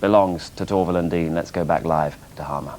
belongs to Torvill and Dean. Let's go back live to Harmer.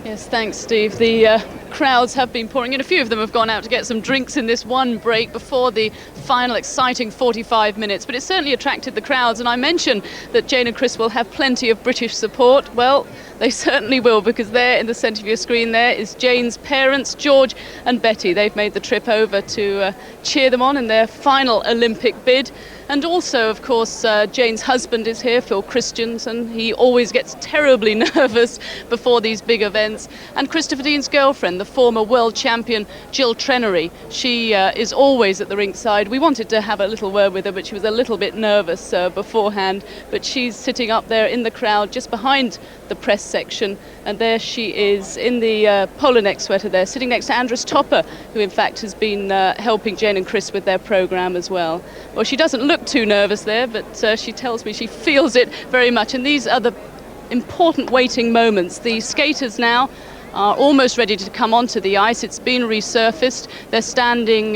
Yes, thanks, Steve. The crowds have been pouring in. A few of them have gone out to get some drinks in this one break before the final exciting 45 minutes, but it certainly attracted the crowds. And I mentioned that Jayne and Chris will have plenty of British support. Well, they certainly will, because there in the centre of your screen there is Jayne's parents, George and Betty. They've made the trip over to cheer them on in their final Olympic bid. And also, of course, Jayne's husband is here, Phil Christiansen. He always gets terribly nervous before these big events. And Christopher Dean's girlfriend, the former world champion, Jill Trenery. She is always at the ringside. We wanted to have a little word with her, but she was a little bit nervous beforehand. But she's sitting up there in the crowd, just behind the press section. And there she is in the polo neck sweater there, sitting next to Andres Topper, who in fact has been helping Jayne and Chris with their programme as well. Well, she doesn't look too nervous there, but she tells me she feels it very much. And these are the important waiting moments. The skaters now are almost ready to come onto the ice. It's been resurfaced. They're standing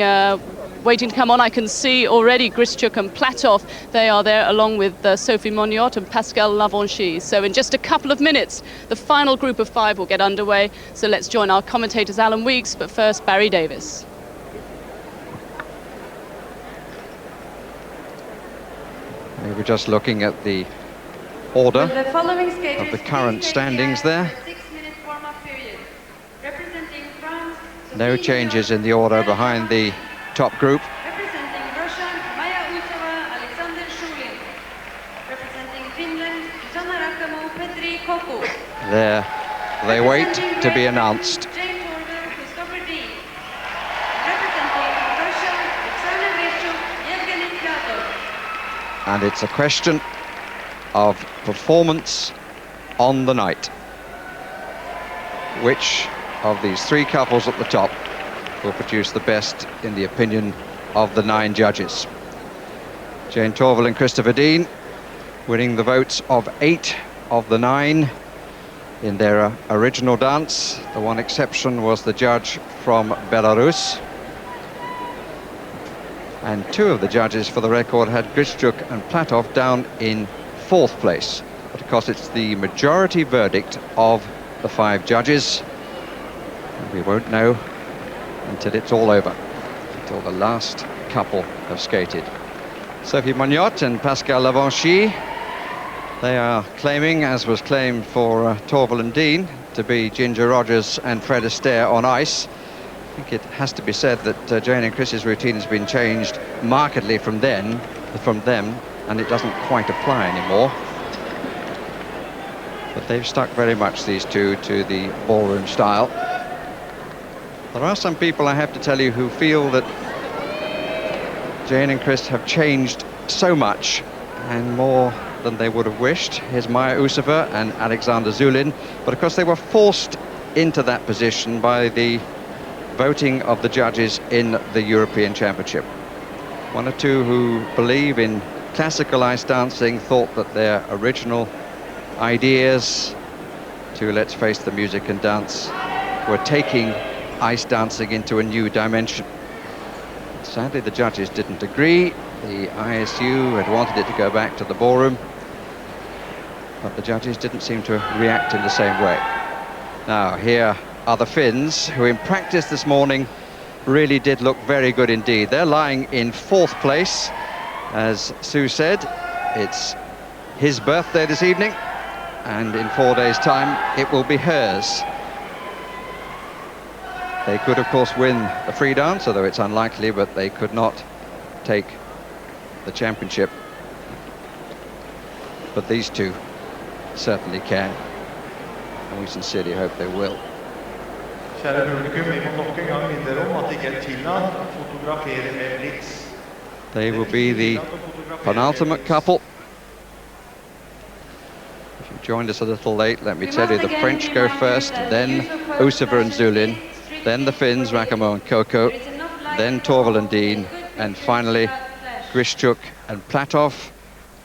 waiting to come on. I can see already Grischuk and Platov. They are there along with Sophie Monniot and Pascal Lavanchy. So in just a couple of minutes, the final group of 5 will get underway. So let's join our commentators, Alan Weeks, but first Barry Davies. We were just looking at the order of the current standings there. No changes in the order behind the top group. There they wait to be announced. Jayne Torvill Christopher Dean. And it's a question of performance on the night. Which of these 3 couples at the top will produce the best in the opinion of the 9 judges? Jayne Torvill and Christopher Dean winning the votes of 8 of the 9 in their original dance. The one exception was the judge from Belarus. And 2 of the judges, for the record, had Grischuk and Platov down in 4th place. But of course it's the majority verdict of the 5 judges. And we won't know until it's all over, until the last couple have skated. Sophie Monniot and Pascal Lavanchy, they are claiming, as was claimed for Torvill and Dean, to be Ginger Rogers and Fred Astaire on ice. I think it has to be said that Jayne and Chris's routine has been changed markedly from them, and it doesn't quite apply anymore. But they've stuck very much, these 2, to the ballroom style. There are some people, I have to tell you, who feel that Jayne and Chris have changed so much, and more than they would have wished. Here's Maya Usova and Alexander Zulin, but of course they were forced into that position by the voting of the judges in the European Championship. 1 or 2 who believe in classical ice dancing thought that their original ideas to Let's Face the Music and Dance were taking ice dancing into a new dimension. Sadly, the judges didn't agree. The ISU had wanted it to go back to the ballroom, but the judges didn't seem to react in the same way. Now, here are the Finns, who in practice this morning really did look very good indeed. They're lying in 4th place. As Sue said, it's his birthday this evening, and in 4 days' time it will be hers. They could, of course, win the free dance, although it's unlikely, but they could not take the championship. But these 2 certainly can, and we sincerely hope they will. Kjære publikum, vi må nok en gang minne dere om at det ikke tillatt å fotografere med blitz. They will be the penultimate couple. If you joined us a little late, let me tell you, the French go first, then Usova and Zulin, then the Finns, Rakamo and Koko, then Torvill and Dean, and finally Grischuk and Platov,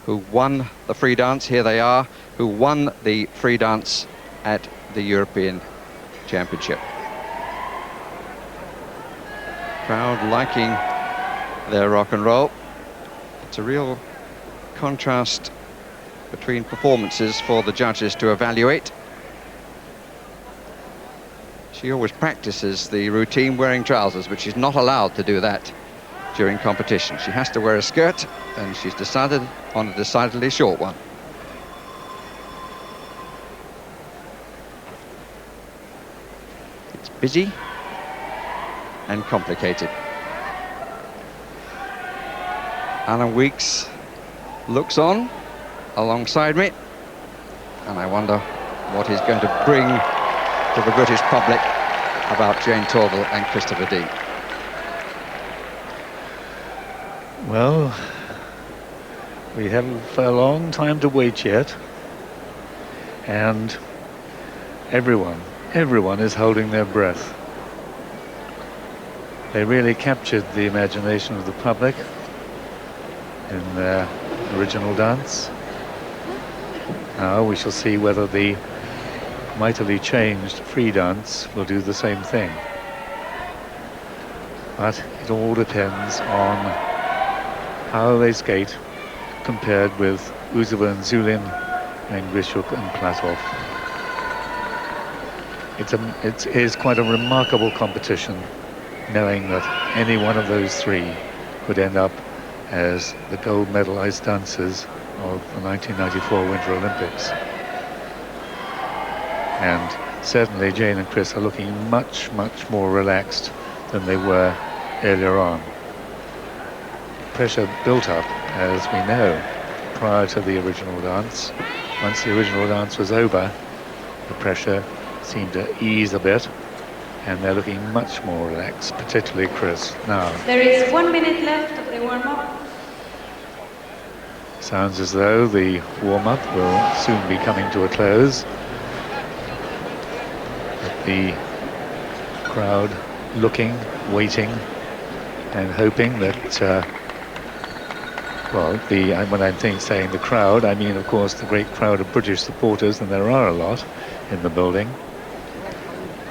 who won the free dance. Here they are, who won the free dance at the European Championship. Crowd liking their rock and roll. It's a real contrast between performances for the judges to evaluate. She always practices the routine wearing trousers, but she's not allowed to do that during competition. She has to wear a skirt, and she's decided on a decidedly short one. It's busy and complicated. Alan Weeks looks on alongside me, and I wonder what he's going to bring to the British public about Jayne Torvill and Christopher Dean. Well, we have a long time to wait yet, and everyone is holding their breath. They really captured the imagination of the public in their original dance. Now we shall see whether the mightily changed free dance will do the same thing. But it all depends on how they skate compared with Uzova and Zulin and Grishuk and Platov. It is quite a remarkable competition, knowing that any one of those three could end up as the gold medal ice dancers of the 1994 Winter Olympics. And certainly Jayne and Chris are looking much more relaxed than they were earlier on. Pressure built up, as we know, prior to the original dance. Once the original dance was over, the pressure seemed to ease a bit, and they're looking much more relaxed, particularly Chris now. There is 1 minute left of the warm-up. Sounds as though the warm-up will soon be coming to a close. But the crowd looking, waiting, and hoping that, well, when I'm saying the crowd, I mean, of course, the great crowd of British supporters, and there are a lot in the building.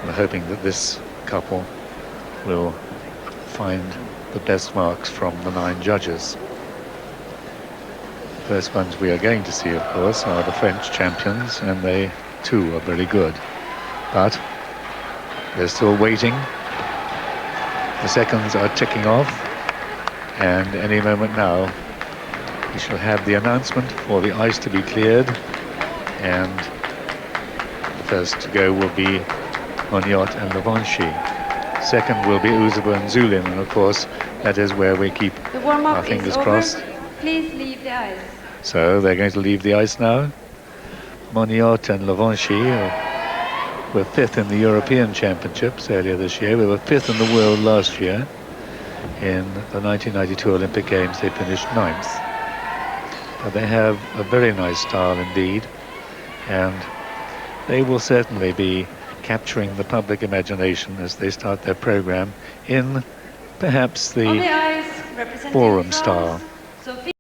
We're hoping that this couple will find the best marks from the 9 judges. The first ones we are going to see, of course, are the French champions, and they too are very good. But they're still waiting. The seconds are ticking off, and any moment now we shall have the announcement for the ice to be cleared, and the first to go will be Monniot and Levanchi. Second will be Uzova and Zulin, and of course that is where we keep The warm-up our fingers is over. crossed. Please leave the ice. So they're going to leave the ice now. Monniot and Levanchi were 5th in the European Championships earlier this year. We were 5th in the world last year. In the 1992 Olympic Games they finished 9th. But they have a very nice style indeed, and they will certainly be capturing the public imagination as they start their program in perhaps On the the ice, representing ballroom France, style. Sophie